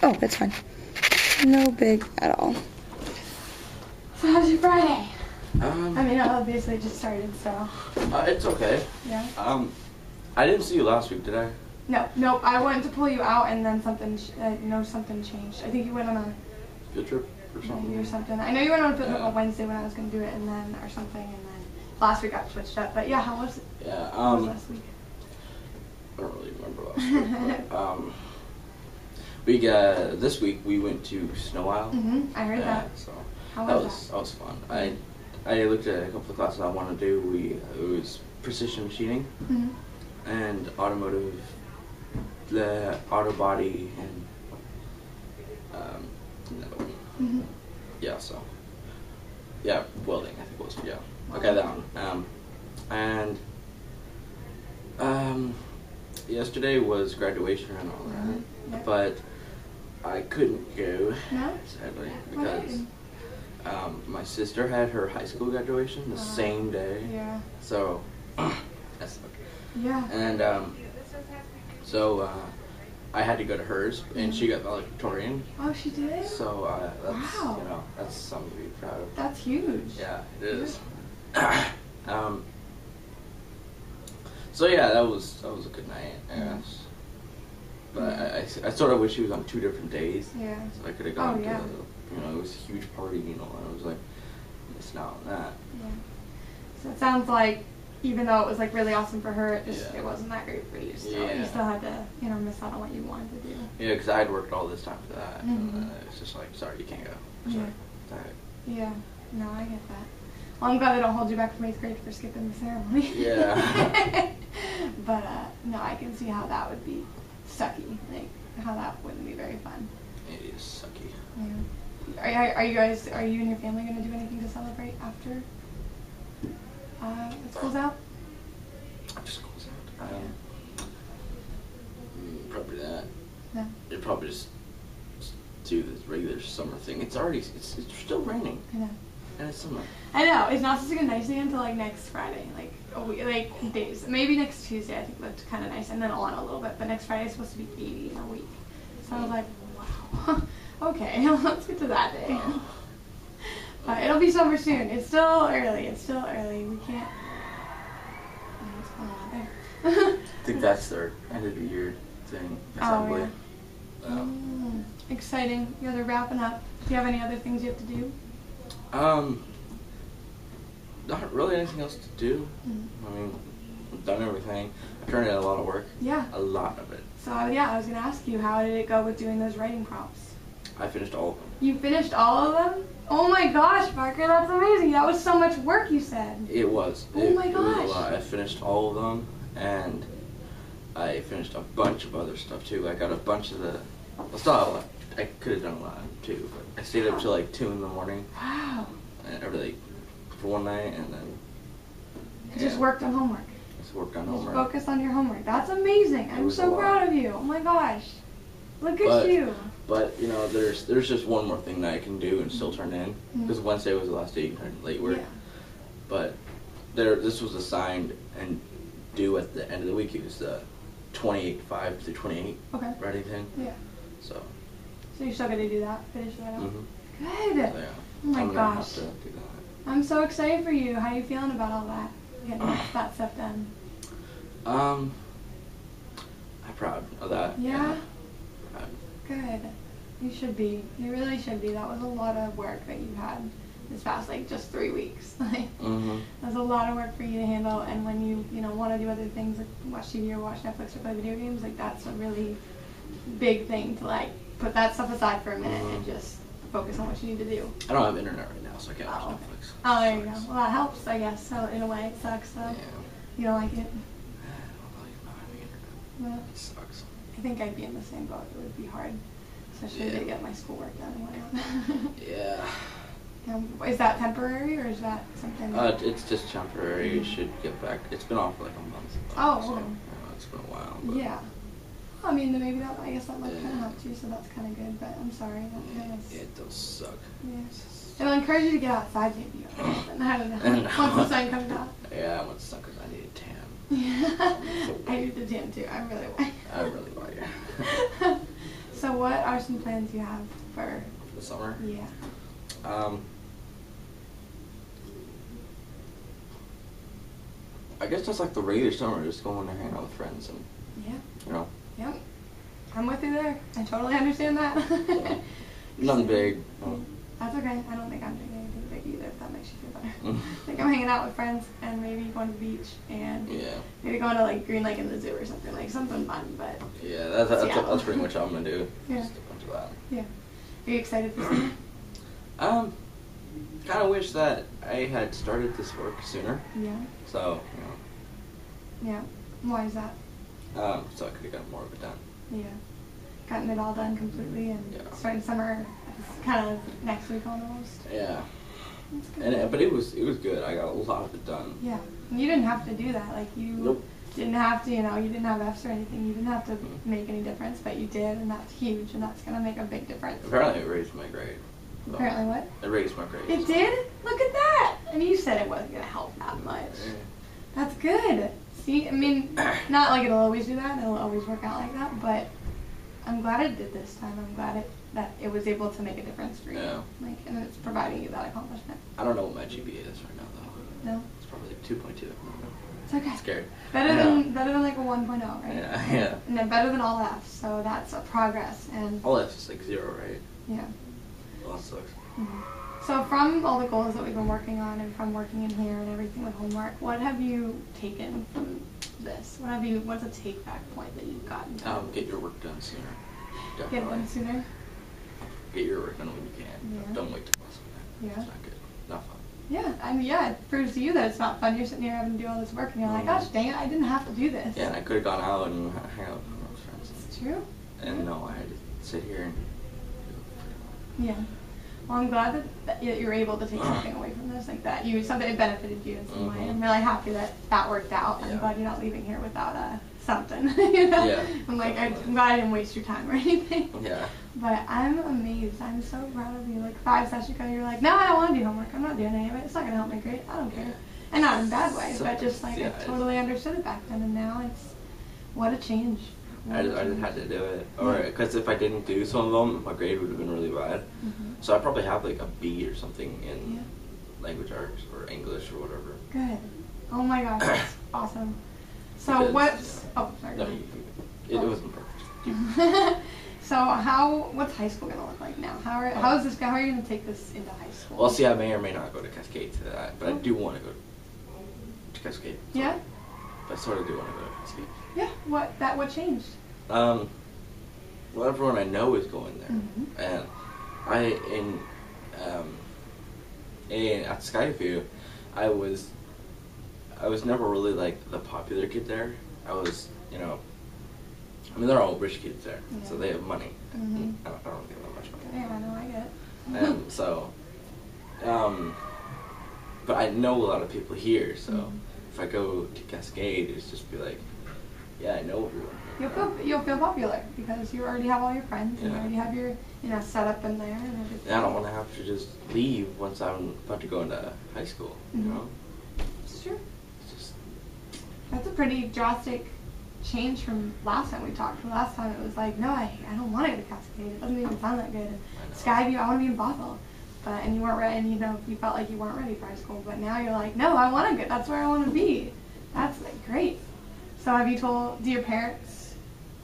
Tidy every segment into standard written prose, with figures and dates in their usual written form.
Oh, it's fine. No big at all. So how's your Friday? I mean, obviously just started, so. It's okay. Yeah? I didn't see you last week, did I? Nope. I wanted to pull you out, and then something changed. I think you went on a Field trip or something? maybe or something. I know you went on a field trip on Wednesday when I was going to do it, and then or something, and then last week got switched up. But yeah, how was it? Yeah. How was last week? I don't really remember last week. But, this week we went to Snow Isle. I heard that. So How that was was fun. I looked at a couple of classes I wanted to do. It was precision machining and automotive, the auto body and another one. Yeah. So yeah, welding. I think it was. Yeah. Okay, that one. And yesterday was graduation and all that, but I couldn't go, sadly, because my sister had her high school graduation the same day. Yeah. So that sucked. Yeah. And so I had to go to hers, and she got valedictorian. Oh, she did? So that's Wow. that's something to be proud of. That's huge. Yeah, it is. So yeah, that was a good night, I guess. But I sort of wish he was on 2 different days. Yeah. So I could have gone to yeah. it was a huge party, and I was like missing out on that. Yeah. So it sounds like even though it was like really awesome for her, it wasn't that great for you. Still, you still had to miss out on what you wanted to do. Yeah, because I had worked all this time for that, and it's just like, sorry, you can't go. Sorry. Yeah. No, I get that. Well, I'm glad they don't hold you back from 8th grade for skipping the ceremony. Yeah. But no, I can see how that would be sucky. Like how that wouldn't be very fun. It is sucky. Yeah. Are you and your family going to do anything to celebrate after it schools out? After school's out. Probably that. No. It'd probably just do this regular summer thing. It's still raining. I know. And it's summer. I know. It's not supposed to get nice again until like next Friday, like a week, like days. Maybe next Tuesday I think looked kind of nice, and then on a little bit. But next Friday is supposed to be 80 in a week. So I was like, wow. Okay, let's get to that day. But it'll be summer soon. It's still early. We can't. What's going on there? I think that's their end of the year thing. Assembly. Exciting. Yeah, they're wrapping up. Do you have any other things you have to do? Not really anything else to do. I mean, I've done everything. I turned in a lot of work. Yeah. A lot of it. So yeah, I was gonna ask you, how did it go with doing those writing prompts? I finished all of them. You finished all of them? Oh my gosh, Parker, that's amazing. That was so much work, you said. It was. Oh my It was gosh. a lot. I finished all of them, and I finished a bunch of other stuff too. I got a bunch of the. I still have a lot. I could have done a lot too, but I stayed up till like 2 in the morning. Wow. And every for one night, and then. You just worked on homework. Just worked on Just homework. focus on your homework. That's amazing. I'm so proud of you. Oh my gosh. Look at you. But there's just one more thing that I can do and still turn in, because Wednesday was the last day you can turn in late work. Yeah. But this was assigned and due at the end of the week. It was the 28/5 to 28 writing thing. Yeah. So you're still gonna do that? Finish that out? Good. So, yeah. Oh my I'm gonna gosh. have to do that. I'm so excited for you. How are you feeling about all that? Getting that stuff done. I'm proud of that. Yeah? Proud. Good. You should be. You really should be. That was a lot of work that you had this past, just 3 weeks. That's a lot of work for you to handle, and when you want to do other things, like watch TV or watch Netflix or play video games, that's a really big thing to, put that stuff aside for a minute and just focus on what you need to do. I don't have internet right now, so I can't watch Netflix. Oh, there you go. Well, that helps, I guess. So, in a way, it sucks, though. Yeah. You don't like it? I don't like not having internet. No. It sucks. I think I'd be in the same boat. It would be hard, especially to get my schoolwork done and whatnot. Yeah. Is that temporary, or is that something? It's just temporary. You should get back. It's been off for like a month. Oh, so, okay. it's been a while. But Yeah. I mean, maybe that. I guess that might kind of help too. So that's kind of good. But I'm sorry. It does suck. Yeah. It'll encourage you to get outside, maybe. I don't know. Once the sun comes out. Yeah, once the sun comes out, I need a tan. Yeah. I need the tan too. I really want. I really want you. So what are some plans you have for the summer? Yeah. I guess just like the regular summer, just going to hang out with friends and, Yeah. you know. Yep. I'm with you there. I totally understand that. Yeah. Nothing big. That's okay. I don't think I'm doing anything big either, if that makes you feel better. I think I'm hanging out with friends and maybe going to the beach and maybe going to like Green Lake in the zoo or something, like something fun, but. Yeah, that's pretty much what I'm going to do. Yeah. Just a bunch of that. Yeah. Are you excited for summer? Kind of wish that I had started this work sooner. Yeah. So, Yeah. Why is that? So I could have gotten more of it done. Yeah. Gotten it all done completely and starting summer kind of next week almost. Yeah. That's good. But it was good. I got a lot of it done. Yeah. And you didn't have to do that. Like you didn't have to, you didn't have F's or anything. You didn't have to make any difference, but you did, and that's huge, and that's going to make a big difference. Apparently it raised my grade. So Apparently what? It raised my grade. It did? Look at that! And you said it wasn't going to help that much. Yeah. That's good. See, I mean, not like it'll always do that, it'll always work out like that, but I'm glad it did this time. I'm glad that it was able to make a difference for you. Yeah. Like, and it's providing you that accomplishment. I don't know what my GPA is right now, though. No? It's probably like 2.2. It's okay. I'm scared. Better than like a 1.0, right? Yeah. And then better than all F's, so that's a progress. And all F's is like 0, right? yeah. Well, that sucks. Mm-hmm. So from all the goals that we've been working on and from working in here and everything with homework, what have you taken from this? What's a take back point that you've gotten? Get your work done sooner. Definitely. Get it done sooner? Get your work done when you can. Yeah. Don't wait till last minute. Yeah. It's not good. Not fun. Yeah, I mean, yeah, it proves to you that it's not fun. You're sitting here having to do all this work, and you're like, gosh, dang it, I didn't have to do this. Yeah, and I could have gone out and hang out with friends. It's true. And no, I had to sit here and do it. Yeah. Well, I'm glad that you're able to take something away from this, like that. Something that benefited you in some way. I'm really happy that worked out. I'm glad you're not leaving here without something. Yeah. I'm like, I'm glad I didn't waste your time or anything. Yeah. But I'm amazed. I'm so proud of you. Like 5 sessions ago, you're like, no, I don't want to do homework. I'm not doing any of it. It's not gonna help my grade. I don't care. And not in a bad way, but just like I totally understood it back then, and now it's what a change. I just had to do it, or because if I didn't do some of them, my grade would have been really bad. So I probably have like a B or something in language arts or English or whatever. Good. Oh my gosh, that's awesome. So what's oh sorry. No, it wasn't perfect. So what's high school gonna look like now? How are you gonna take this into high school? Well, see, I may or may not go to Cascade to that, but I do want to go to Cascade. Yeah. I sort of do want to go to Cascade. Yeah. What changed? Well, everyone I know is going there, and at Skyview, I was never really like the popular kid there. I was, I mean, they're all rich kids there, so they have money. I don't think that much money. Yeah, I know, I get it. And so, but I know a lot of people here, so if I go to Cascade, it's just be like, yeah, I know everyone. You'll feel popular because you already have all your friends and you already have your setup in there and everything. Yeah, I don't want to have to just leave once I'm about to go into high school. You know. It's true. It's just that's a pretty drastic change from last time we talked. Last time it was like, no, I don't want to go to Cascade. It doesn't even sound that good. And Skyview, I want to be in Bothell. And you weren't ready, and you felt like you weren't ready for high school. But now you're like, no, I want to go. That's where I want to be. That's like great. So have you told? Do your parents?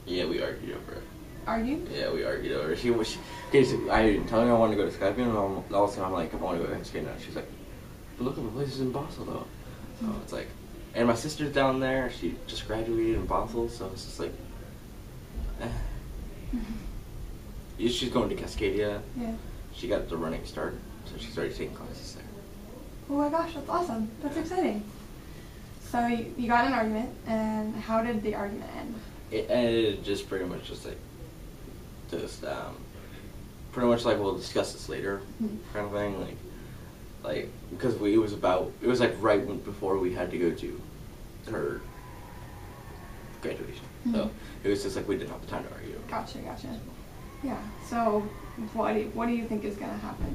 Yeah, we argued over it. Argued? Yeah, we argued over it. I didn't tell her I wanted to go to Skyview, and all of a sudden I'm like, I want to go to Cascade now. She's like, but look at the places in Bothell though. So it's like, and my sister's down there. She just graduated in Bothell, so it's just like, she's going to Cascadia. Yeah. She got the running start, so she's already taking classes there. Oh my gosh, that's awesome. That's exciting. So you got in an argument, and how did the argument end? It ended just pretty much pretty much like we'll discuss this later kind of thing, like because it was like right before we had to go to her graduation, so it was just like we didn't have the time to argue. Gotcha. Yeah. So what do you think is gonna happen?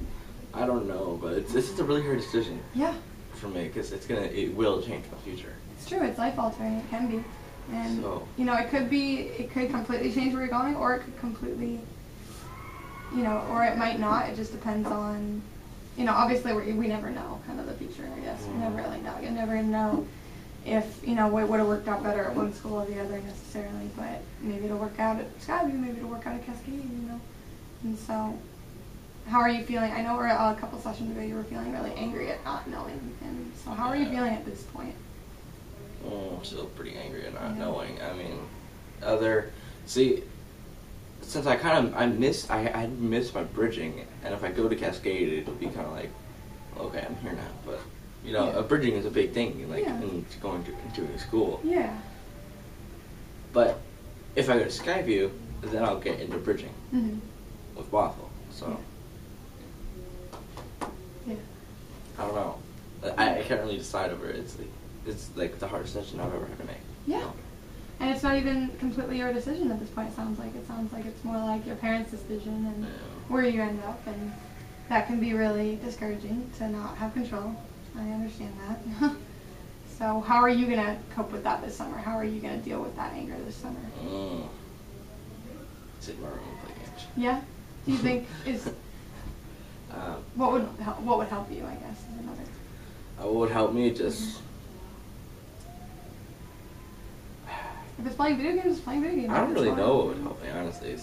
I don't know, but this is a really hard decision. Yeah. For me, because it will change my future. It's true. It's life altering. It can be, and so, it could completely change where you're going, or it could completely or it might not. It just depends on, obviously we never know kind of the future, I guess. We never really know. You never know if, what would have worked out better at one school or the other necessarily, but maybe it'll work out at Skyview, maybe it'll work out at Cascade, And so, how are you feeling? I know a couple sessions ago you were feeling really angry at not knowing, and so how are you feeling at this point? I'm still pretty angry at not knowing. I mean, since I miss my bridging, and if I go to Cascade, it'll be kind of like, okay, I'm here now. But a bridging is a big thing, in going into a school. Yeah. But if I go to Skyview, then I'll get into bridging with Bothell. So yeah. I don't know. I can't really decide over it. It's like the hardest decision I've ever had to make. Yeah. And it's not even completely your decision at this point, it sounds like. It sounds like it's more like your parents' decision and where you end up, and that can be really discouraging to not have control. I understand that. So how are you going to cope with that this summer? How are you going to deal with that anger this summer? Sit in my room and play games. Yeah? Do you think what would help you, I guess, is another. What would help me just... If it's playing video games, it's playing video games. I don't really know what would help me, honestly.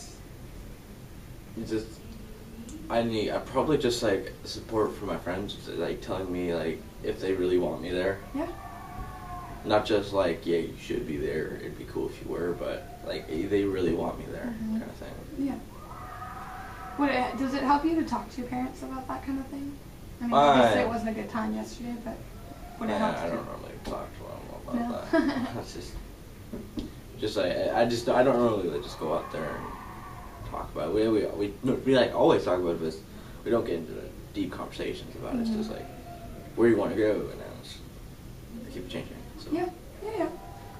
I probably just like support from my friends, like telling me like if they really want me there. Yeah. Not just like, yeah, you should be there. It'd be cool if you were, but like they really want me there, kind of thing. Yeah. Does it help you to talk to your parents about that kind of thing? I mean, obviously it wasn't a good time yesterday, but would it help? I don't normally talk to them about that. That's just like I don't normally just go out there and talk about it. We like always talk about it, but we don't get into deep conversations about it. It's just like where do you want to go, and then they keep changing. So. Yeah.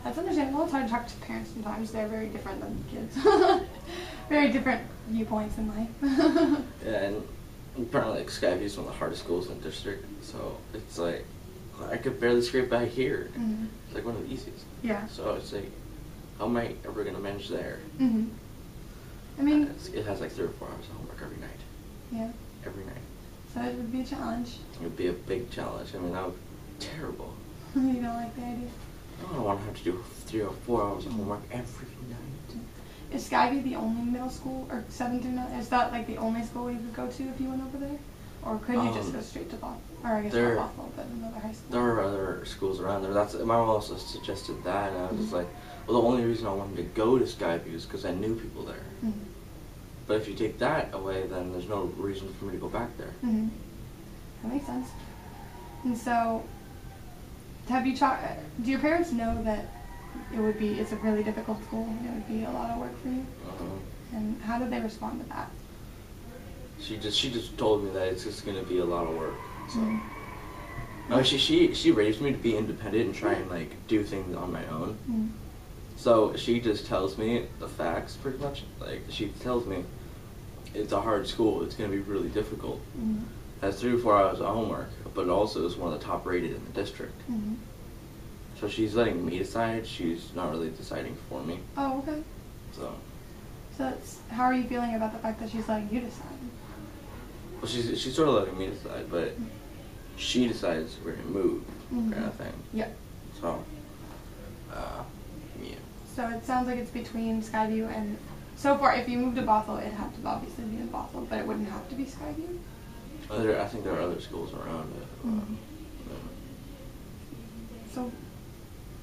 That's understandable. It's hard to talk to parents sometimes. They're very different than kids. Very different viewpoints in life. Yeah, and apparently like Skyview is one of the hardest schools in the district, so it's like I could barely scrape by here. It's like one of the easiest. Yeah. So it's like, how am I ever gonna manage there? I mean, it has like 3 or 4 hours of homework every night. Yeah. Every night. So it would be a challenge. It would be a big challenge. I mean, that would be terrible. You don't like the idea? I don't want to have to do 3 or 4 hours of homework every night. Is Skyview the only middle school, or 7 through 9? Is that like the only school you could go to if you went over there? Or could you just go straight to Bothell? Or I guess not Bothell, but another high school? There are other schools around there. My mom also suggested that, and I was just like, well, the only reason I wanted to go to Skyview is because I knew people there. But if you take that away, then there's no reason for me to go back there. That makes sense. And so, do your parents know that it's a really difficult school and it would be a lot of work for you? And how did they respond to that? She just told me that it's just going to be a lot of work. So, no, she raised me to be independent and try and like do things on my own. So she just tells me the facts pretty much. Like she tells me it's a hard school. It's going to be really difficult. It has 3 or 4 hours of homework, but it also is one of the top rated in the district. So she's letting me decide. She's not really deciding for me. Oh, okay. So how are you feeling about the fact that she's letting you decide? Well, she's sort of letting me decide, but she decides where to move, kind of thing. Yeah. So, yeah. So it sounds like it's between Skyview and, so far, if you moved to Bothell, it'd have to obviously be in Bothell, but it wouldn't have to be Skyview? I think there are other schools around it. So,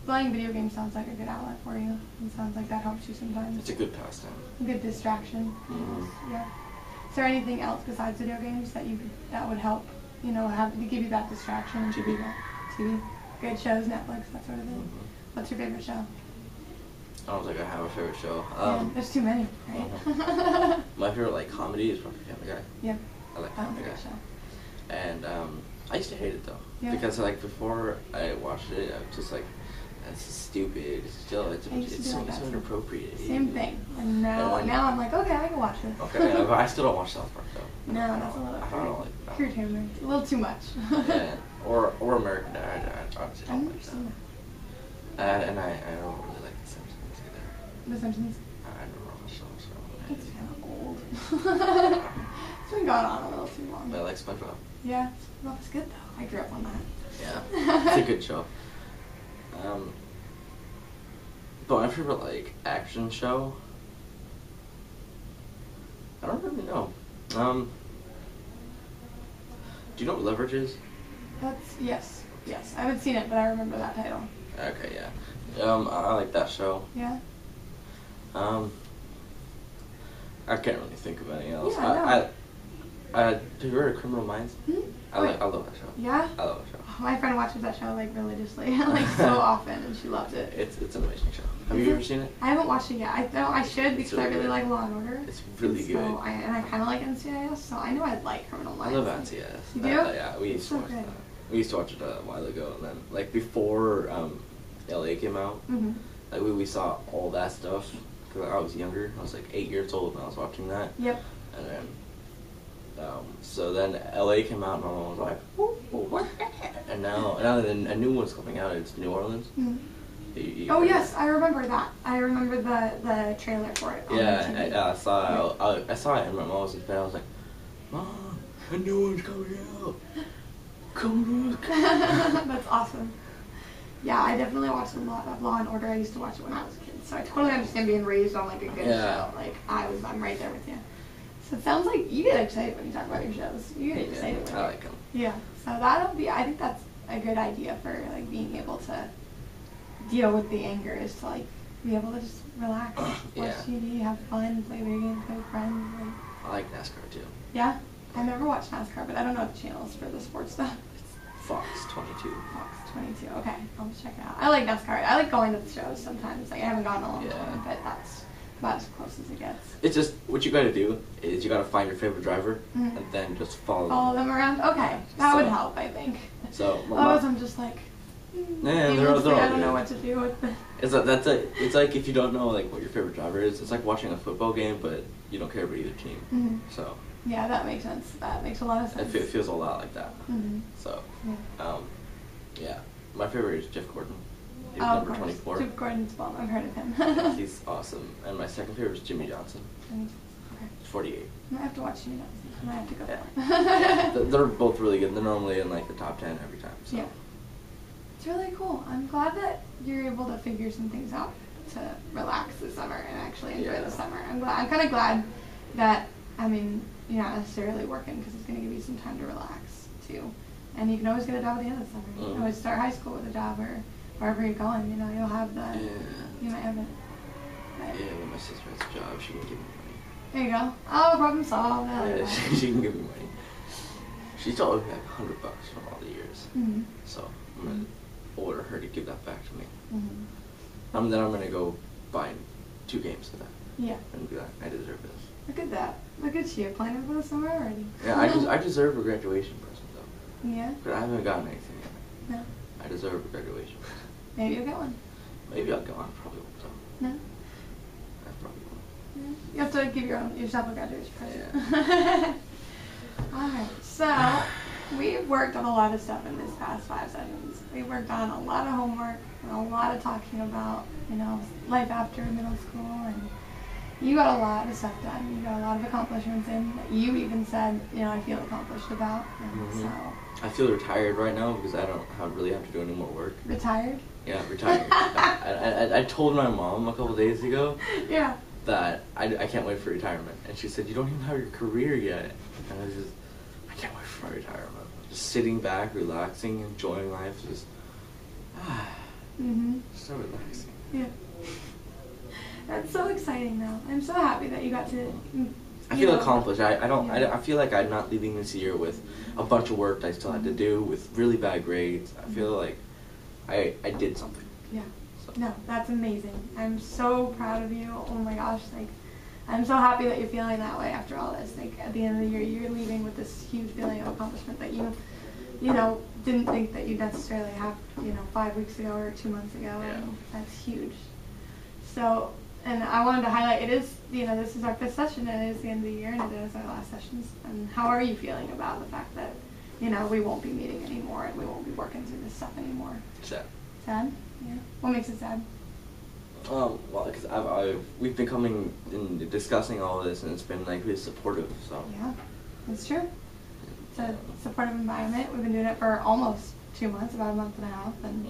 playing video games sounds like a good outlet for you. It sounds like that helps you sometimes. It's a good pastime. A good distraction. Yeah. Is there anything else besides video games that would help, have to give you that distraction and give you that TV? Good shows, Netflix, that sort of thing. What's your favorite show? I don't think I have a favorite show. There's too many, right? My favorite comedy is probably Family Guy. Yeah. I like Family Guy. Show. And I used to hate it though, because before I watched it, I was just like, that's stupid. It's so inappropriate. Same thing. And now I'm like, okay, I can watch this. Okay, but I still don't watch South Park though. No, that's a little. I don't like that. Pure humor. A little too much. Yeah. Or American Dad. I honestly don't like that. And I don't really like The Simpsons either. The Simpsons? I don't watch those. It's kind of old. It's been going on a little too long. But I like SpongeBob. Yeah, SpongeBob is good though. I grew up on that. Yeah, it's a good show. But my favorite like action show, I don't really know. Do you know what Leverage is? Yes. I haven't seen it, but I remember that title. Okay, yeah. I like that show. Yeah. I can't really think of anything else. Yeah, have you heard of Criminal Minds? Hmm? I love that show. Yeah? I love that show. My friend watches that show like religiously, like so often, and she loves it. It's an amazing show. Have you ever seen it? I haven't watched it yet. I should because really I really good. like Law and Order. It's really good. So I kind of like NCIS, so I know I'd like Criminal I Minds. love NCIS. You do? Yeah, we used It's to so watch good. that. We used to watch it a while ago, and then like before LA came out, Mm-hmm. like we saw all that stuff because I was younger. I was like 8 years old when I was watching that. Yep. And then, so then LA came out, and my mom was like, "Ooh, what?" And now then a new one's coming out. It's New Orleans. Mm-hmm. You Oh heard yes, it? I remember that. I remember the trailer for it. On Yeah, TV. I saw it. I saw it, and my mom was in bed. I was like, "Mom, a new one's coming out. Come look." That's awesome. Yeah, I definitely watched a lot of Law and Order. I used to watch it when I was a kid, so I totally understand being raised on like a good Yeah. show. Like I'm right there with you. So it sounds like you get excited when you talk about your shows. You get excited with I it. like them. Yeah. So I think that's a good idea for like being able to deal with the anger is to like be able to just relax, watch Yeah. TV, have fun, play video games, play with friends. Like, I like NASCAR too. yeah. I never watched NASCAR, but I don't know the channels for the sports stuff. Fox 22. Fox 22. Okay, I'll check it out. I like NASCAR. I like going to the shows sometimes. Like I haven't gone in a long Yeah. time, but that's about as close as it gets. It's just what you gotta do is you gotta find your favorite driver Mhm. and then just follow Follow them. them around. Okay, that would So- help. I think. So Otherwise, I'm just like. Yeah, aimlessly, they're all I don't know good. what to do with the. It's like if you don't know like what your favorite driver is, it's like watching a football game, but you don't care about either team. Mhm. So Yeah, that makes sense. That makes a lot of sense. it feels a lot like that. Mhm. So, Yeah. yeah, my favorite is Jeff Gordon. He's Oh, number of course. 24. Jeff Gordon's bomb. I've heard of him. He's awesome. And my second favorite is Jimmy Johnson. Okay. He's 48. I might have to watch you. I might have to go Yeah. there. They're both really good. They're normally in like the top 10 every time. So. Yeah. It's really cool. I'm glad that you're able to figure some things out to relax this summer and actually enjoy Yeah. the summer. I'm kind of glad that, I mean, you're not necessarily working because it's going to give you some time to relax too. And you can always get a job at the end of the summer. You can always start high school with a job or wherever you're going. You know, you'll have the, Yeah. you might have it. But Yeah, when my sister has a job, she can give me money. there you go. Oh, problem solved. I like Yeah, that. she can give me money. She's always had $100 from all the years. Mhm. So I'm gonna order her to give that back to me. Mhm. Then I'm gonna go buy 2 games of that Yeah. and be like, I deserve this. Look at that. Look at you planning for the summer already. Yeah, I deserve a graduation present though, Yeah. but I haven't gotten anything yet. No. I deserve a graduation present. Maybe you'll get one. Maybe I'll go on. Probably won't. Though. No. I probably won't. Yeah. You have to give yourself a graduation present. Alright, so we've worked on a lot of stuff in this past 5 sessions. We worked on a lot of homework and a lot of talking about, life after middle school, and you got a lot of stuff done. You got a lot of accomplishments in that you even said, I feel accomplished about. And Mhm. so I feel retired right now because I don't really have to do any more work. retired? Yeah, retired. I told my mom a couple days ago Yeah. that I can't wait for retirement. And she said, you don't even have your career yet. And I was just, I can't wait for my retirement. Just sitting back, relaxing, enjoying life, just Mhm. so relaxing. Yeah. That's so exciting though. I'm so happy that you got to I feel accomplished. I feel like I'm not leaving this year with a bunch of work I still had to do, with really bad grades. I feel like I did something. Yeah. So. No, that's amazing. I'm so proud of you. Oh my gosh, I'm so happy that you're feeling that way after all this. At the end of the year, you're leaving with this huge feeling of accomplishment that you didn't think that you'd necessarily have, 5 weeks ago or 2 months ago. Yeah. And that's huge. So, and I wanted to highlight, it is, this is our 5th session, and it is the end of the year, and it is our last sessions. And how are you feeling about the fact that, we won't be meeting anymore and we won't be working through this stuff anymore? Sad. Sad? Yeah. What makes it sad? Well, because we've been coming and discussing all of this, and it's been like really supportive. So. Yeah, that's true. It's a supportive environment. We've been doing it for almost 2 months, about a month and a half, and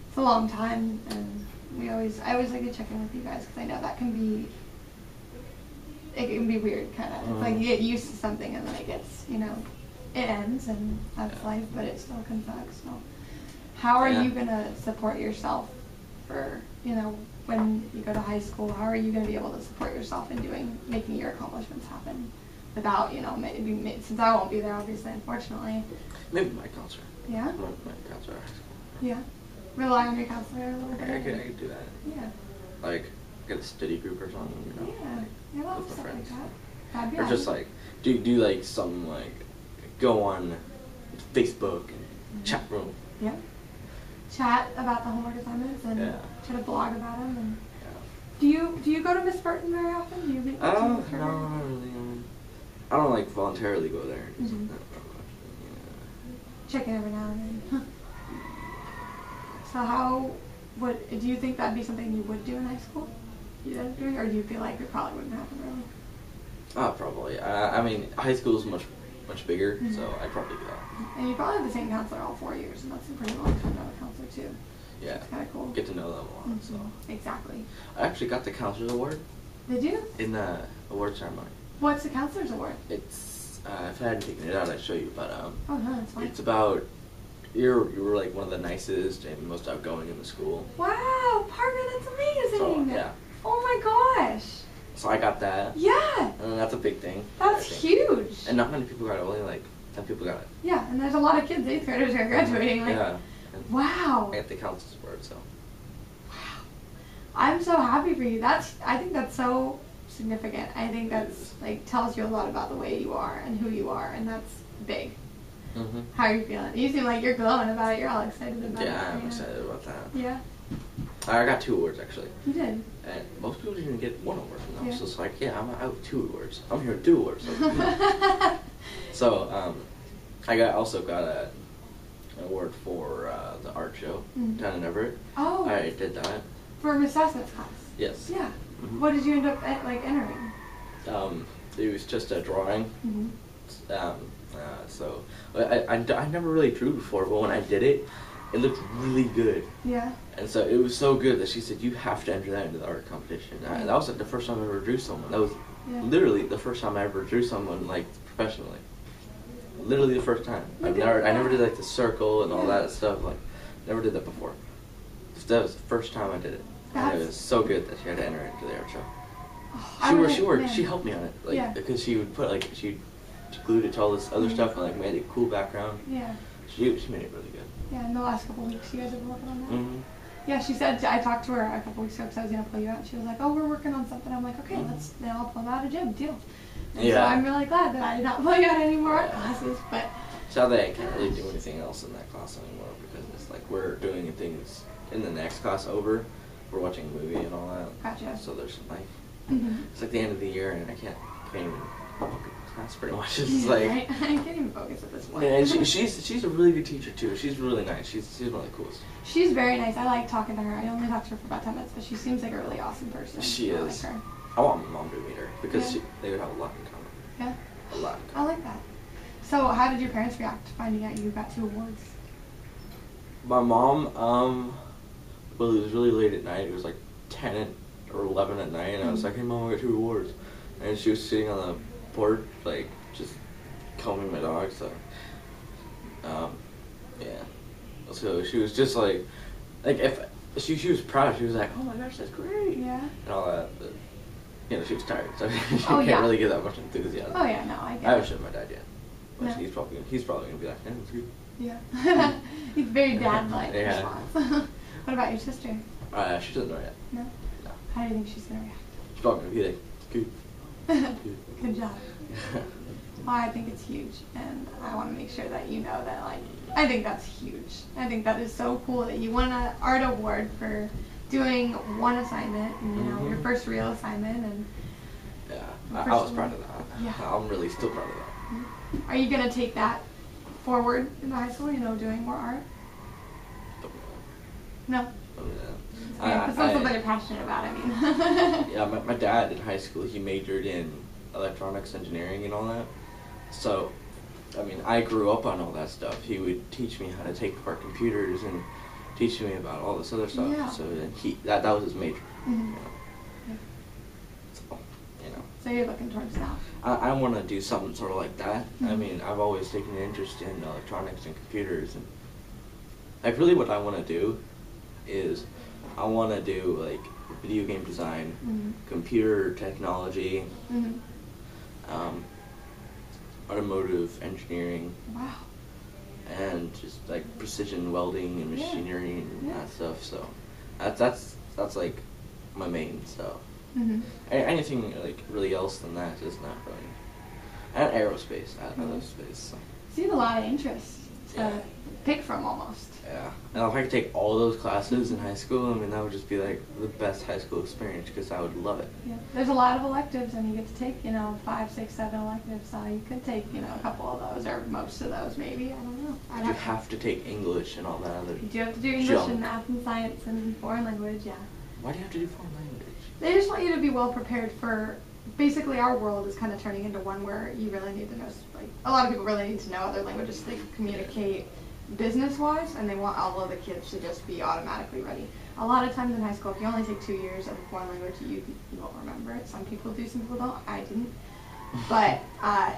it's a long time. And I always like to check in with you guys because I know that can be weird, kind of. It's like you get used to something and then it gets, it ends and that's life, but it still can suck. So, how are you gonna support yourself for, when you go to high school? How are you gonna be able to support yourself in making your accomplishments happen without, maybe since I won't be there, obviously, unfortunately. Maybe my counselor. Yeah. My counselor at high school. Yeah. Rely on your counselor a little bit. I could do that. Yeah. Like get a study group or something, Yeah. I love with my stuff friends. like that. That'd be Or awesome. just like do like some like go on Facebook and chat room. Yeah. Chat about the homework assignments and try to blog about them. And do you go to Miss Burton very often? Do you meet? No, not really. I don't like voluntarily go there. Check in every now and then. So do you think that'd be something you would do in high school? You end up doing, or do you feel like it probably wouldn't happen really? Probably. I mean, high school is much bigger, so I'd probably do that. And you probably have the same counselor all 4 years, and that's a pretty long time to have a counselor too. Yeah. It's kind of cool. Get to know them a lot. So. Exactly. I actually got the counselor's award. Did you? In the award ceremony. What's the counselor's award? It's if I hadn't taken it out, I'd show you. But oh no, it's fine. It's about you were like one of the nicest and most outgoing in the school. Wow, Parker, that's amazing. So, yeah. Oh my gosh. So I got that. Yeah. And that's a big thing. That's huge. And not many people got it. Only like 10 people got it. Yeah, and there's a lot of kids, 8th graders, who are graduating. Like, yeah. Wow. I got the counselor's award, so. Wow. I'm so happy for you. I think that's so significant. I think that's tells you a lot about the way you are and who you are, and that's big. How are you feeling? You seem like you're glowing about it. You're all excited about it. Yeah, I'm excited about that. Yeah. I got 2 awards actually. You did. And most people didn't get 1 award, and I was just like, I'm out with 2 awards. I'm here with 2 awards. So, I also got an award for the art show down in Everett. Oh. I did that. For Miss Sassnett's class. Yes. Yeah. What did you end up entering? It was just a drawing. So I never really drew before, but when I did it, it looked really good. Yeah. And so it was so good that she said, you have to enter that into the art competition. And that was like the first time I ever drew someone. That was literally the first time I ever drew someone like professionally. Literally the first time. I never did like the circle and all that stuff. Like, never did that before. That was the first time I did it. And it was so good that she had to enter it into the art show. She helped me on it, because she would put she glued it to all this other stuff and made it a cool background. Yeah. She made it really good. Yeah, in the last couple of weeks you guys have been working on that. Yeah, she said, I talked to her a couple weeks ago because I was going to pull you out. She was like, oh, we're working on something. I'm like, okay, then I'll pull them out of gym, deal. And so I'm really glad that I did not pull you out any more art classes, but. Sadly, I can't really do anything else in that class anymore because it's like we're doing things in the next class over. We're watching a movie and all that. Gotcha. So there's it's like the end of the year and I can't even focus in class pretty much. It's right? I can't even focus at this point. Yeah, and she's a really good teacher too. She's really nice. She's one of the coolest. She's very nice. I like talking to her. I only talked to her for about 10 minutes, but she seems like a really awesome person. She is. I like her. I want my mom to meet her because they would have a lot in common. Yeah. A lot in I common. like that. So how did your parents react to finding out you got 2 awards? My mom, well, it was really late at night. It was like 10 or 11 at night, and I was like, hey, Mom, I got 2 awards. And she was sitting on the porch, just combing my dog, so, yeah. So she was just if she was proud, she was like, oh my gosh, that's great. Yeah. And all that, but, she was tired, so she can't really get that much enthusiasm. Oh, yeah, no, I get it. I haven't shown my dad yet. But No. he's probably going to be like, it's good. Yeah. He's very dad-like Yeah. response. What about your sister? She doesn't know yet. No? No. How do you think she's going to react? She's probably going to be like, good. Good job. Well, I think it's huge, and I want to make sure that you know that, I think that's huge. I think that is so cool that you won an art award for doing one assignment, and, your first real assignment, and... Yeah, I was proud of that. Yeah. I'm really still proud of that. Are you going to take that forward in high school, doing more art? No? It's not something you're passionate about, I mean. Yeah, my dad in high school, he majored in electronics engineering and all that. So, I mean, I grew up on all that stuff. He would teach me how to take apart computers and teach me about all this other stuff. Yeah. So that was his major. Mm-hmm. So, So you're looking towards that. I want to do something sort of like that. Mm-hmm. I mean, I've always taken an interest in electronics and computers, and like really what I want to do is I want to do like video game design, Mm-hmm. computer technology, Mm-hmm. Automotive engineering, Wow. and just like precision welding and Yeah. machinery and Yeah. that stuff. So that's like my main stuff. Mm-hmm. Anything like really else than that is not really. And aerospace. I love Mm-hmm. space. So. So you have a lot of interests to Yeah. pick from almost. Yeah. And if I could take all those classes in high school, I mean that would just be like the best high school experience because I would love it. Yeah. There's a lot of electives, and you get to take, 5, 6, 7 electives. So you could take, a couple of those, or most of those, maybe. I don't know. You have to take English and all that other. You do have to do English junk. and math and science and foreign language, yeah. Why do you have to do foreign language? They just want you to be well prepared for. Basically, our world is kind of turning into one where you really need to know. Like, a lot of people really need to know other languages so they can communicate business-wise, and they want all of the kids to just be automatically ready. A lot of times in high school, if you only take 2 years of a foreign language, you won't remember it. Some people do, some people don't. I didn't. But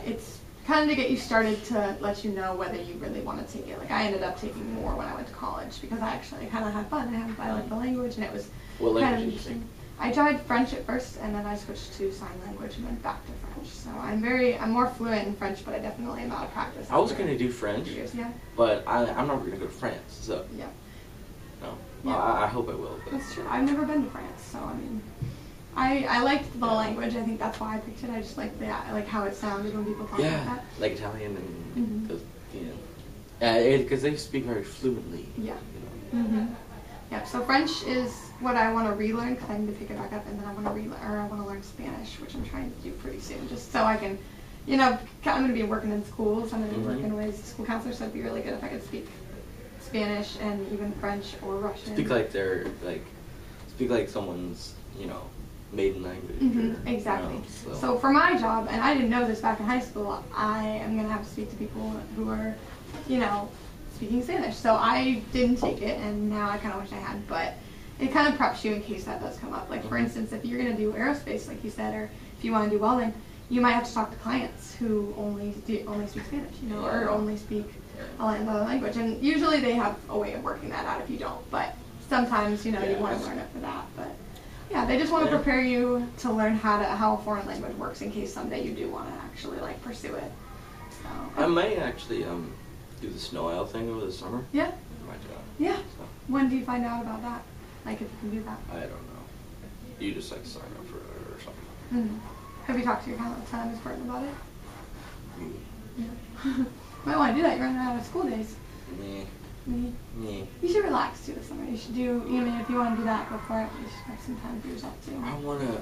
it's kind of to get you started to let you know whether you really want to take it. Like, I ended up taking more when I went to college because I actually kind of had fun. I liked the language, and it was What kind of language did you interesting. take? I tried French at first, and then I switched to sign language and went back to French. So I'm more fluent in French, but I definitely am out of practice. I was after gonna do French, years, yeah. but I'm not gonna go to France. So Yeah, no. Yeah. I hope I will. But that's true. I've never been to France, so I mean, I liked the language. I think that's why I picked it. I just liked how it sounded when people talk like yeah, that. like Italian and Mhm. because they speak very fluently. Yeah. You know. Mm-hmm. Yep. So French is what I want to relearn because I need to pick it back up, and then I want to learn Spanish, which I'm trying to do pretty soon, just so I can, I'm going to be working in schools. I'm going to be working as a school counselor, so it'd be really good if I could speak Spanish and even French or Russian. Speak like someone's maiden language. Mm-hmm, exactly. So for my job, and I didn't know this back in high school, I am going to have to speak to people who are, speaking Spanish. So I didn't take it, and now I kind of wish I had, but it kind of preps you in case that does come up. Like, for instance, if you're going to do aerospace, like you said, or if you want to do welding, you might have to talk to clients who only speak Spanish, or only speak another language. And usually they have a way of working that out if you don't, but sometimes, you want to learn it for that. But yeah, they just want to prepare you to learn how a foreign language works in case someday you do want to actually pursue it. So I might actually do the snow owl thing over the summer. yeah, My job. yeah. So, When do you find out about that? Like, if you can do that? I don't know. You just sign up for it or something. Mm-hmm. Have you talked to your Miss Burton about it? Me. Yeah. Might want to do that. You're running out of school days. Me. Me. You should relax too this summer. You should do, even if you want to do that before it, you should have some time for yourself too. I wanna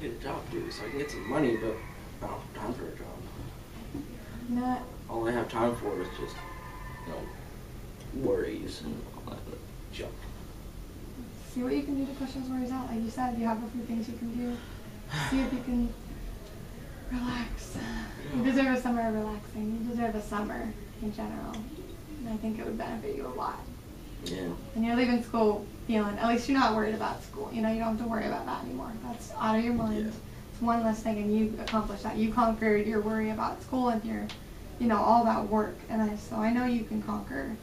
get a job too, so I can get some money, but I don't have time for a job. Not. All I have time for is just, worries and all that junk. See what you can do to push those worries out. Like you said, you have a few things you can do. See if you can relax. You deserve a summer of relaxing. You deserve a summer in general. And I think it would benefit you a lot. Yeah. And you're leaving school feeling, at least you're not worried about school. You don't have to worry about that anymore. That's out of your mind. Yeah. It's one less thing, and you accomplished that. You conquered your worry about school and your, all about work. And so I know you can conquer,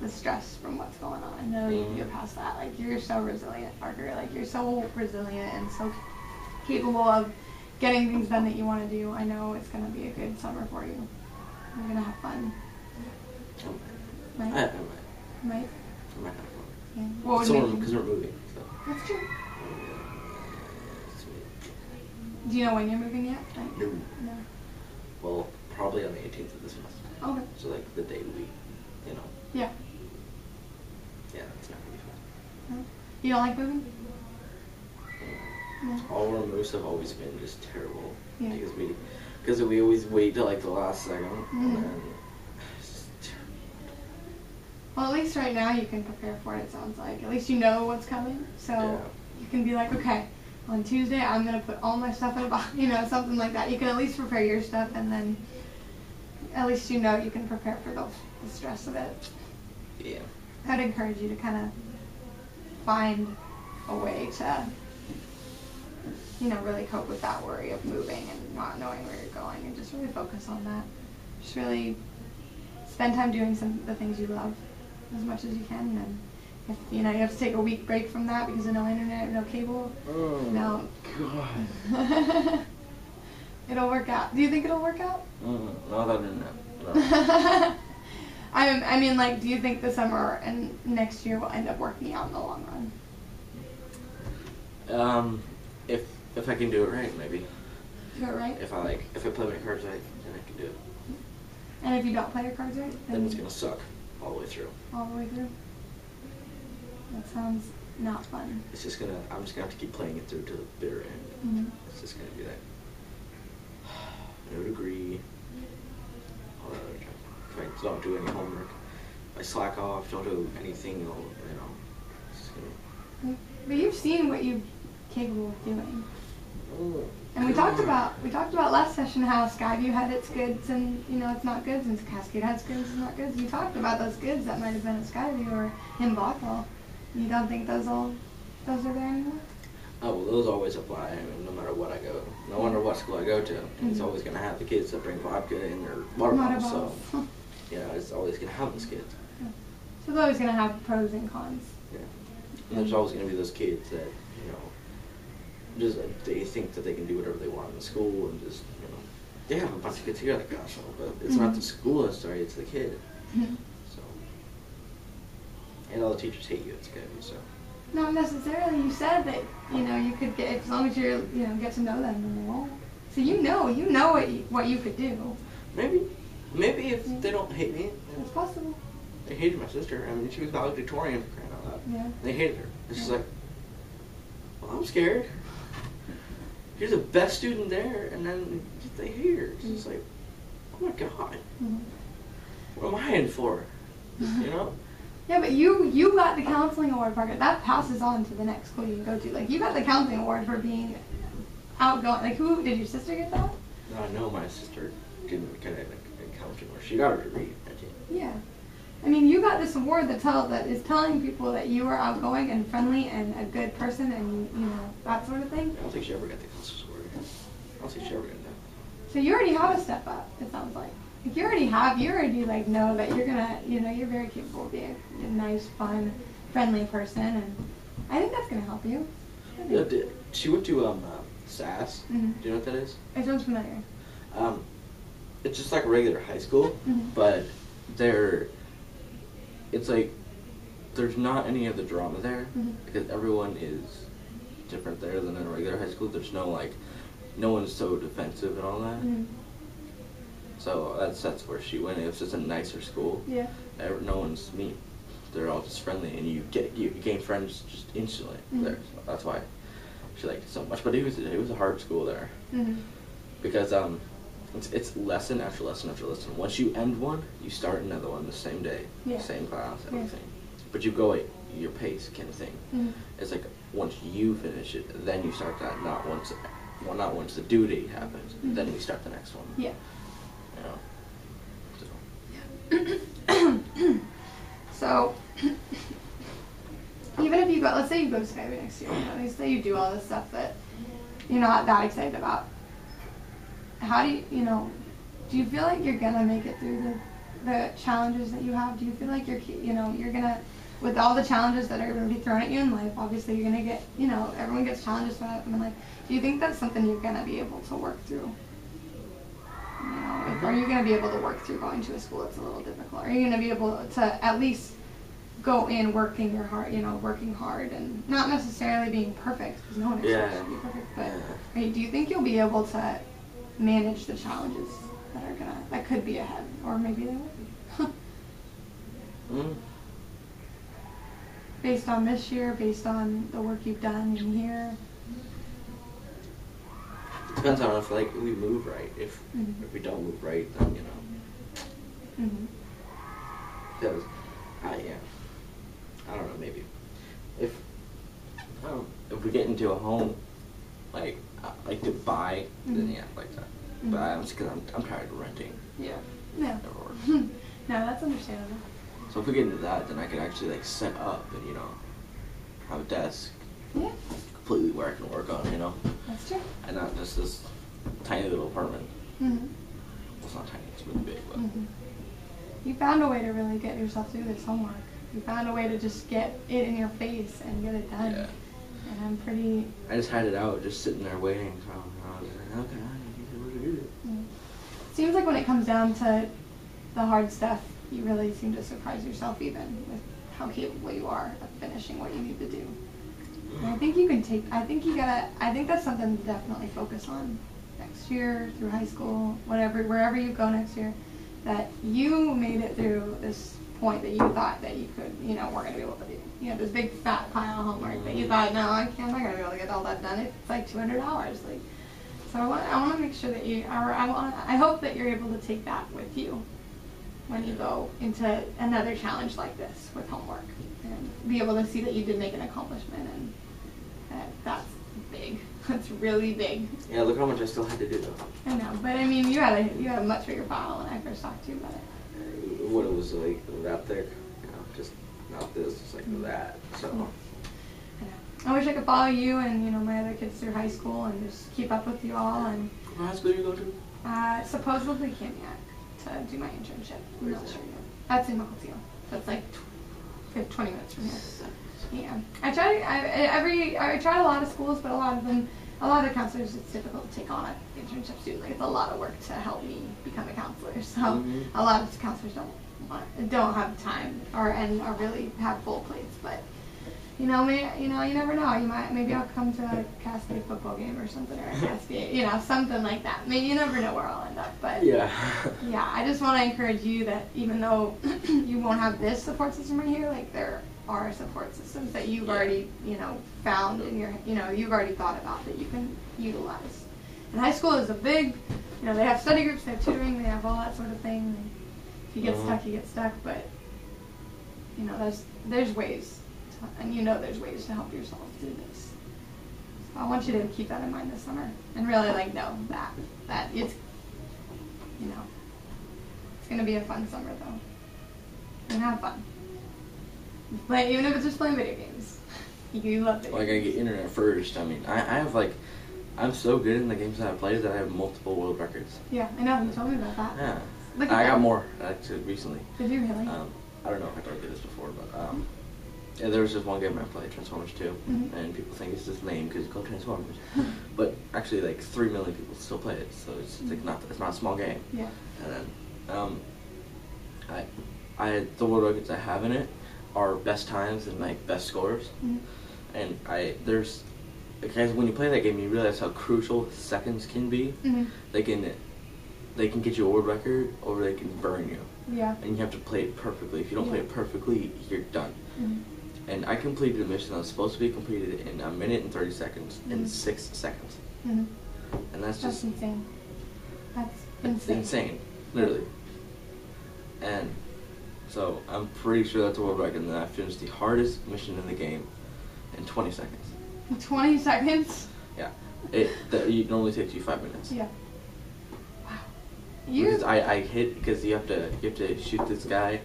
the stress from what's going on. I know you can get past that. Like, you're so resilient, Parker. Like, you're so resilient and so capable of getting things done that you want to do. I know it's going to be a good summer for you. You're going to have fun. I Right? might. Might? I might have fun. Yeah. What would So make you? because we're moving. So. That's true. It's me. Do you know when you're moving yet? Like, No. no. Well, probably on the 18th of this month. Okay. So like the day we, Yeah. yeah, it's not gonna be fun. No. You don't like moving? No. All our moves have always been just terrible. Yeah. Because we always wait till like the last second, Mhm. and then it's just terrible. Well, at least right now you can prepare for it, it sounds like. At least you know what's coming. So you can be like, okay, on Tuesday I'm going to put all my stuff in a box, you know, something like that. You can at least prepare your stuff, and then at least you know you can prepare for the stress of it. Yeah. I'd encourage you to kind of find a way to, you know, really cope with that worry of moving and not knowing where you're going, and just really focus on that. Just really spend time doing the things you love as much as you can, and if you know you have to take a week break from that because of no internet, no cable, no. God. It'll work out. Do you think it'll work out? Not on internet. No. I mean, like, do you think the summer and next year will end up working out in the long run? If I can do it right, maybe. Do it right? If I play my cards right, then I can do it. And if you don't play your cards right, then it's gonna suck all the way through. All the way through. That sounds not fun. I'm just gonna have to keep playing it through to the bitter end. Mm-hmm. It's just gonna be that. No degree. All that other stuff. If I don't do any homework, if I slack off, don't do anything, it's just gonna. But you've seen what you're capable of doing. Oh, and we talked about last session how Skyview had its goods and, you know, it's not goods, and Cascade has goods and not goods. You talked about those goods that might have been at Skyview or in Blackwell. You don't think those are there anymore? Oh, well, those always apply. I mean, no matter what I go, no matter what school I go to, it's always going to have the kids that bring vodka in their water bottles. So, you know, it's always going to have those kids. Yeah. So it's always going to have pros and cons. Yeah. And there's always going to be those kids that, you know, just they think that they can do whatever they want in school and just, you know, they have a bunch of kids together, gosh, but it's not the school that's sorry, it's the kid. So, and all the teachers hate you at Skyview, so. Not necessarily. You said that, you know, you could get, as long as you're, you know, get to know them, then they won't. So you know what you could do. Maybe if they don't hate me. It's possible. They hated my sister. I mean, she was valedictorian for crying out loud. Yeah. They hated her. It's just like, well, I'm scared. You're the best student there, and then they hate her. It's just like, oh my God. What am I in for? You know? Yeah, but you got the counseling award, Parker. That passes on to the next school you can go to. Like, you got the counseling award for being outgoing. Like, who did your sister get that? No, my sister didn't get a counseling award. She got her degree. Yeah. I mean, you got this award that is telling people that you are outgoing and friendly and a good person and, you know, that sort of thing. I don't think she ever got the counselor's award. I don't think she ever got that. So you already have a step up, it sounds like. Like, you already like know that you're gonna, you know, you're very capable of being a nice, fun, friendly person, and I think that's gonna help you. Yeah, she went to SAS. Mm-hmm. Do you know what that is? It sounds familiar. It's just like a regular high school, but it's like there's not any of the drama there because everyone is different there than in a regular high school. There's no one's so defensive and all that. So that's where she went. It's just a nicer school. Yeah. No one's mean. They're all just friendly, and you gain friends just instantly there. So that's why she liked it so much. But it was a hard school there because it's lesson after lesson after lesson. Once you end one, you start another one the same day, same class, everything. But you go at your pace, kind of thing. It's like once you finish it, then you start that. Not once the due date happens, then you start the next one. Yeah. You know. So, even if you go, let's say you go to Skyview next year, let's say you do all this stuff that you're not that excited about. How do you feel like you're gonna make it through the challenges that you have? Do you feel like you're gonna, with all the challenges that are gonna be thrown at you in life, obviously you're gonna get, everyone gets challenges thrown at them in life. Do you think that's something you're gonna be able to work through? Are you going to be able to work through going to a school that's a little difficult? Are you going to be able to at least go in working hard and not necessarily being perfect, because no one expects you to be perfect, but do you think you'll be able to manage the challenges that could be ahead, or maybe they won't be? Based on this year, based on the work you've done in here? Depends on if we move right. If we don't move right, then because home, like I like to buy, then yeah, like that. But I'm just because I'm tired of renting. Yeah. No. No, that's understandable. So if we get into that, then I can actually like set up and have a desk. Yeah. Completely where I can work on, That's true. And not just this tiny little apartment. Well, it's not tiny, it's really big, but. You found a way to really get yourself through this homework. You found a way to just get it in your face and get it done. Yeah. And I'm pretty. I just had it out, just sitting there waiting. So I was like, okay, I need to do it. Seems like when it comes down to the hard stuff, you really seem to surprise yourself even with how capable you are of finishing what you need to do. And I think you can I think that's something to definitely focus on next year, through high school, wherever you go next year, that you made it through this point that you thought that you could, weren't going to be able to do. This big fat pile of homework that you thought, no, I'm not going to be able to get all that done. It's like 200 hours. So I want to make sure that I hope that you're able to take that with you when you go into another challenge like this with homework, and be able to see that you did make an accomplishment, and that's big. That's really big. Yeah, look how much I still had to do though. I know, but I mean, you had a much bigger file when I first talked to you about it. What it was like that thick, just not this, just like that. So. I wish I could follow you and my other kids through high school and just keep up with you all. And what high school you go to? Supposedly Kamiak to do my internship. I'm not sure yet. That's in Mukilteo. That's like 20 minutes from here. Yeah, I tried a lot of schools, but a lot of counselors, it's difficult to take on an internship student. Like, it's a lot of work to help me become a counselor. So a lot of counselors don't have time or really have full plates. But you never know. Maybe I'll come to a Cascade football game or something, or a Cascade, something like that. Maybe you never know where I'll end up. But yeah, I just want to encourage you that even though you won't have this support system right here, like there are support systems that you've already, found in your, you've already thought about that you can utilize. And high school is a big, they have study groups, they have tutoring, they have all that sort of thing. And if you get stuck, you get stuck. But there's ways. And there's ways to help yourself do this. So I want you to keep that in mind this summer, and really know that it's it's gonna be a fun summer though, and have fun. But even if it's just playing video games, you love video. Well, I gotta get internet first. I mean, I have I'm so good in the games that I play that I have multiple world records. Yeah, I know. You told me about that. Yeah, I got more actually recently. Did you really? I don't know if I told you this before, but yeah, there was just one game I played, Transformers 2, and people think it's just lame because it's called Transformers. But actually, like 3 million people still play it, so it's like it's not a small game. Yeah. And then, the world records I have in it are best times and like best scores, and there's because when you play that game, you realize how crucial seconds can be. They can get you a world record, or they can burn you. Yeah. And you have to play it perfectly. If you don't play it perfectly, you're done. And I completed a mission that was supposed to be completed in 1 minute and 30 seconds in 6 seconds. And that's insane. That's insane. Insane, literally. And so I'm pretty sure that's a world record. And then I finished the hardest mission in the game in 20 seconds. 20 seconds? Yeah. It normally takes you 5 minutes. Yeah. Wow. Because I hit because you have to shoot this guy.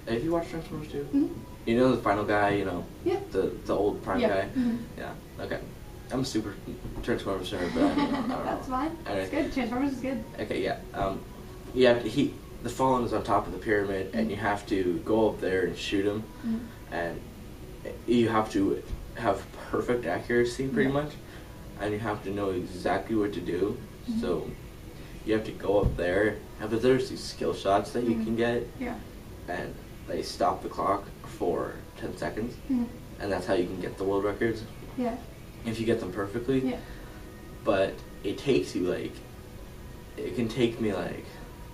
Have you watched Transformers 2? You know the final guy, Yeah. the old Prime guy? Yeah, okay. I'm a super Transformers nerd, but I don't know. That's fine. It's good. Transformers is good. Okay, yeah. The Fallen is on top of the pyramid, and you have to go up there and shoot him, and you have to have perfect accuracy, pretty much, and you have to know exactly what to do. So you have to go up there, but there's these skill shots that you can get, and they stop the clock for 10 seconds, and that's how you can get the world records. Yeah. If you get them perfectly. Yeah. But it takes you it can take me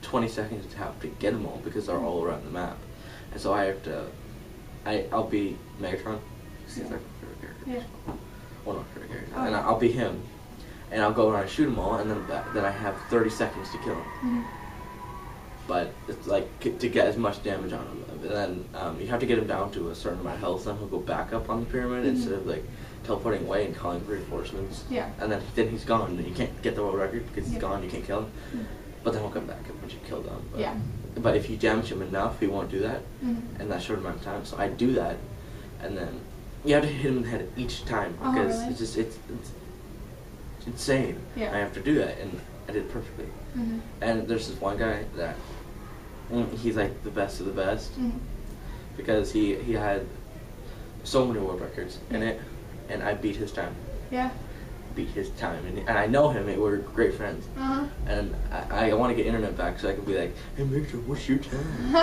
20 seconds to get them all because they're all around the map, and so I have to. I'll be Megatron. See if I can favorite character. Yeah. Well, not favorite character. And I'll be him, and I'll go around and shoot them all, and then I have 30 seconds to kill them. But it's to get as much damage on him. And then you have to get him down to a certain amount of health, then he'll go back up on the pyramid instead of teleporting away and calling for reinforcements. Yeah. And then he's gone, and you can't get the world record because he's Yeah. gone. You can't kill him. Mm. But then he'll come back once you kill them. But, Yeah. But if you damage him enough, he won't do that Mm-hmm. in that short amount of time. So I do that, and then you have to hit him in the head each time Oh, because really? it's insane. Yeah. I have to do that, and I did it perfectly. Mm-hmm. And there's this one guy that he's like the best of the best Mm-hmm. because he had so many world records in it, and I beat his time. Yeah. Beat his time, and I know him. And we're great friends, Uh-huh. and I want to get internet back so I can be like, hey, Victor, what's your time?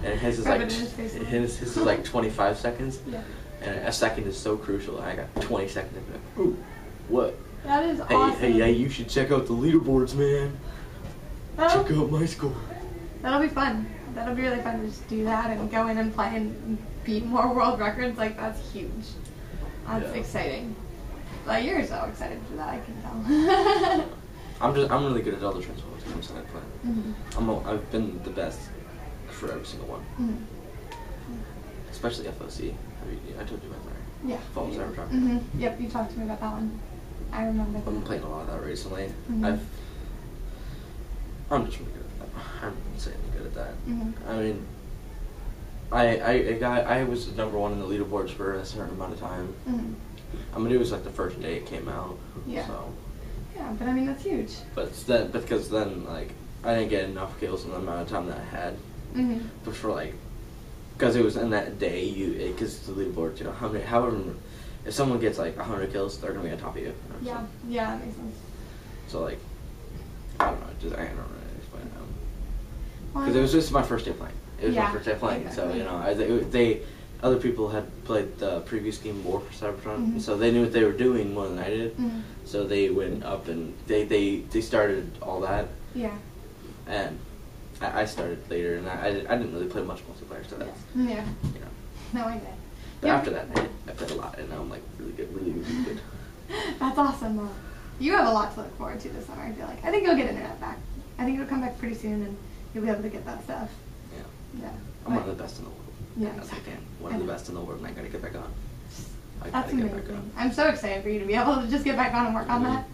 And his is Rub like it in his face a little. his is like 25 seconds, Yeah. and a second is so crucial. I got 20 seconds. And like, ooh, what? That is Hey, awesome. hey, you should check out the leaderboards, man. That'll, Check out my score. that'll be fun. That'll be really fun to just do that and go in and play and beat more world records. Like, that's huge. That's Yeah. exciting. Like, you're so excited for that, I can tell. I'm really good at all the Transformers games that I play. Mm-hmm. I've been the best for every single one, Mm-hmm. especially FOC. I told you about that. Yeah. Fall Cybertruck. Mm-hmm. Yep, you talked to me about that one. I remember I've been that. playing a lot of that recently. Mhm. I'm just really good at that. I'm insanely good at that. Mm-hmm. I mean, I was number one in the leaderboards for a certain amount of time. Mm-hmm. I mean, it was like the first day it came out. Yeah. So, Yeah, but I mean, that's huge. but because then like I didn't get enough kills in the amount of time that I had. Mm-hmm. But for like, because it was in that day, because the leaderboard, you know, however, if someone gets like 100 kills, they're gonna be on top of you. You know, Yeah. Yeah, that makes sense. So like, I don't know, I don't know how to explain it. Well, Because it was just my first day playing. It was Yeah, my first day playing, so exactly. you know, other people had played the previous game more for Cybertron, Mhm. so they knew what they were doing more than I did. Mhm. So they went up and they started all that, Yeah. and I started later, and I didn't really play much multiplayer, so that's Yeah. you know. No, I did. But Yeah. after that, I played a lot, and now I'm like really good, really good. That's awesome, though. You have a lot to look forward to this summer, I feel like. I think you'll get internet back. I think it'll come back pretty soon, and you'll be able to get that stuff. Yeah, Yeah. I'm one of the best in the world. Yeah, As I exactly. can. One of the best in the world, and I gotta get back on. I That's gotta get back amazing. on. I'm so excited for you to be able to just get back on and work on that.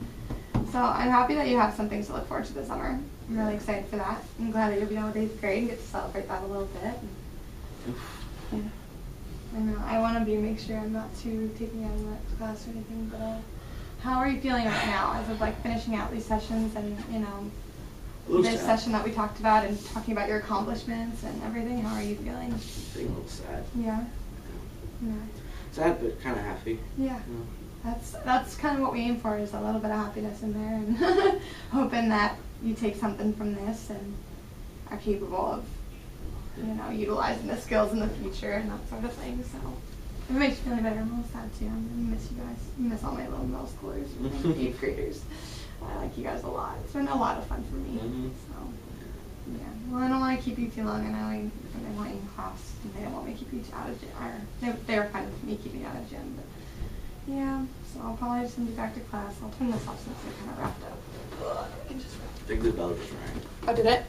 So I'm happy that you have some things to look forward to this summer. I'm really excited for that. I'm glad that you'll be done with 8th grade and get to celebrate that a little bit. Yeah. I know. I want to make sure I'm not too taking out of that class or anything, but how are you feeling right now as of like finishing out these sessions and, you know, A little this sad. session that we talked about and talking about your accomplishments and everything? How are you feeling? Being a little sad. Yeah. Yeah. Sad, but kind of happy. Yeah. You know? That's kind of what we aim for, is a little bit of happiness in there, and hoping that you take something from this and are capable of, you know, utilizing the skills in the future and that sort of thing. So if it makes you feel better, I'm a little sad too. I miss you guys. I miss all my little middle schoolers and 8th graders. I like you guys a lot. It's been a lot of fun for me. Mhm. So yeah. Well, I don't want to keep you too long. I know they want you in class and they don't want me to keep you out of gym. Or they were fine with me keeping you out of gym, but. Yeah, so I'll probably just send you back to class. I'll turn this off since I kind of wrapped up. I can just I think the bell just rang. Oh, did it?